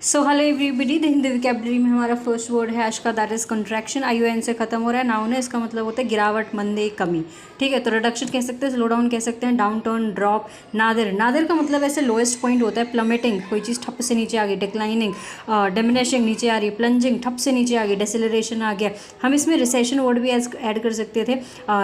So hello everybody, the Hindi vocabulary में हमारा first word है आज का, दैट इज कंट्रैक्शन। ION से खत्म हो रहा है, नाउन है, इसका मतलब होता है गिरावट, मंदे, कमी। ठीक है, तो रिडक्शन कह सकते हैं, स्लो डाउन कह सकते हैं, down turn, drop. Nadir, Nadir का मतलब ऐसे लोएस्ट पॉइंट होता है। प्लमेटिंग, कोई चीज़ ठप से नीचे आ गई। डिक्लाइनिंग, डिमिनिशिंग, नीचे आ रही है। प्लंजिंग, ठप से नीचे आ गई। डेसिलरेशन आ गया। हम इसमें रिसेशन वर्ड भी ऐड कर सकते थे।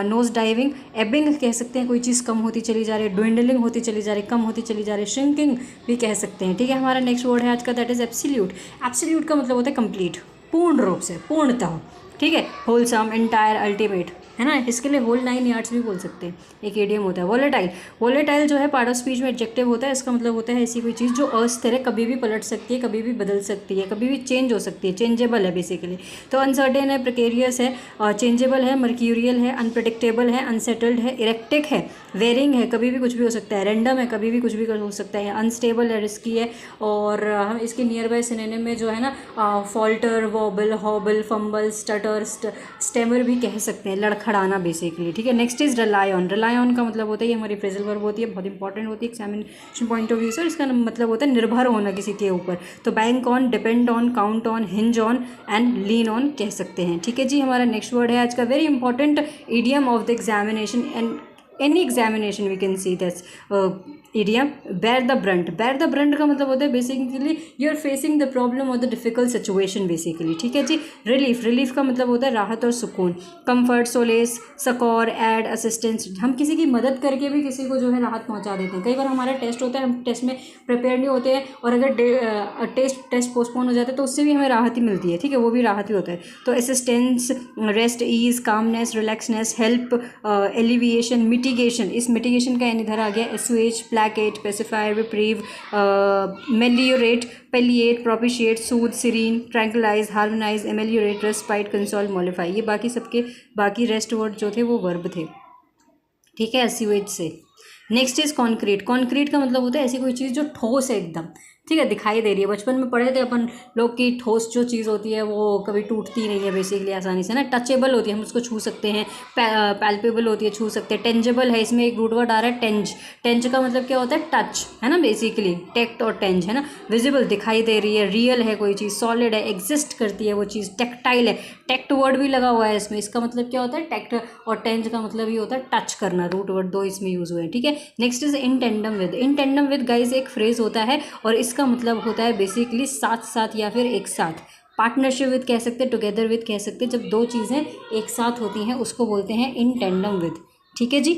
नोज डाइविंग, एबिंग कह सकते हैं, कोई चीज़ कम होती चली जा रही है। ड्विंडलिंग होती चली जा रही है, कम होती चली जा रही है। श्रिंकिंग भी कह सकते हैं। ठीक है, हमारा नेक्स्ट वर्ड है आज का, दैट इज एब्सोल्यूट। एब्सोल्यूट का मतलब होता है कंप्लीट, पूर्ण रूप से, पूर्णतः। ठीक है, होलसम, एंटायर, अल्टीमेट, है ना। इसके लिए होल 9 यार्ड्स भी बोल सकते हैं, एक एडियम होता है। वोलेटाइल, वोलेटाइल जो है पार्ट ऑफ स्पीच में एडजेक्टिव होता है। इसका मतलब होता है ऐसी कोई चीज़ जो अस्थिर है, कभी भी पलट सकती है, कभी भी बदल सकती है, कभी भी चेंज हो सकती है, चेंजेबल है बेसिकली। तो अनसर्टेन है, प्रिकेरियस है, चेंजेबल है, मर्क्यूरियल है, अनप्रडिक्टेबल है, अनसेटल्ड है, इरेक्टिक है, वेरिंग है, कभी भी कुछ भी हो सकता है, रैंडम है, कभी भी कुछ भी हो सकता है, अनस्टेबल है, रिस्की है। और हम इसके नियर बाय सिनोनिम में जो है ना, falter, wobble, hobble, fumble, stutter, stammer भी कह सकते हैं, लड़खड़ाना बेसिकली। ठीक है, next is rely on. Rely on का मतलब होता है, ये हमारी फ्रेजल वर्ब होती है, बहुत इंपॉर्टेंट होती है एग्जामिनेशन पॉइंट ऑफ व्यू से। इसका मतलब होता है निर्भर होना किसी के ऊपर। तो bank on, depend on, count on, hinge on and lean on कह सकते हैं। ठीक है जी, हमारा नेक्स्ट वर्ड है आज का, very important idiom of the examination and any examination we can see this idiom, bear the brunt। bear the brunt का मतलब होता है basically you are facing the problem or the difficult situation basically. ठीक है जी। Relief, relief का मतलब होता है राहत और सुकून। कंफर्ट, सोलेस, सकोर, एड, असिस्टेंस, हम किसी की मदद करके भी किसी को जो है राहत पहुंचा देते हैं। कई बार हमारा टेस्ट होता है, हम टेस्ट में प्रिपेयर नहीं होते हैं और अगर टेस्ट पोस्टपोन हो जाता है तो उससे भी हमें राहत ही मिलती है। ठीक है, वो भी राहत ही होता है। तो assistance, rest, ease, calmness, relaxness, help, alleviation, mitigation. इस मिटिगेशन का इधर आ गया assuage, placate, pacifier, reprieve, meliorate, palliate, propitiate, soothe, serene, tranquillise, harmonise, ameliorate, respite, console, mollify. ये बाकी सबके बाकी रेस्ट वर्ड जो थे वो वर्ब थे। ठीक है, एसुएज से। Next is concrete. कॉन्क्रीट का मतलब होता है ऐसी कोई चीज़ जो ठोस है एकदम। ठीक है, दिखाई दे रही है। बचपन में पढ़े थे अपन लोग की ठोस जो चीज़ होती है वो कभी टूटती नहीं है बेसिकली, आसानी से ना। टचेबल होती है, हम उसको छू सकते हैं। पैल्पेबल होती है, छू सकते हैं। टेंजेबल है, इसमें एक रूट वर्ड आ रहा है टेंज। टेंज का मतलब क्या होता है, टच, है ना बेसिकली। टेक्ट और टेंज, है ना। विजिबल, दिखाई दे रही है। रियल है कोई चीज़। सॉलिड है, एग्जिस्ट करती है वो चीज़। टेक्टाइल है, टेक्ट वर्ड भी लगा हुआ है इसमें। इसका मतलब क्या होता है, टेक्ट, और टेंज का मतलब ये होता है टच करना। रूट वर्ड दो इसमें यूज हुए हैं। ठीक है, next is in tandem with. In tandem with guys एक फ्रेज होता है और इसका मतलब होता है बेसिकली साथ साथ या फिर एक साथ। पार्टनरशिप विद कह सकते हैं, टुगेदर विद कह सकते हैं। जब दो चीज़ें एक साथ होती हैं उसको बोलते हैं इन टेंडम विद। ठीक है जी।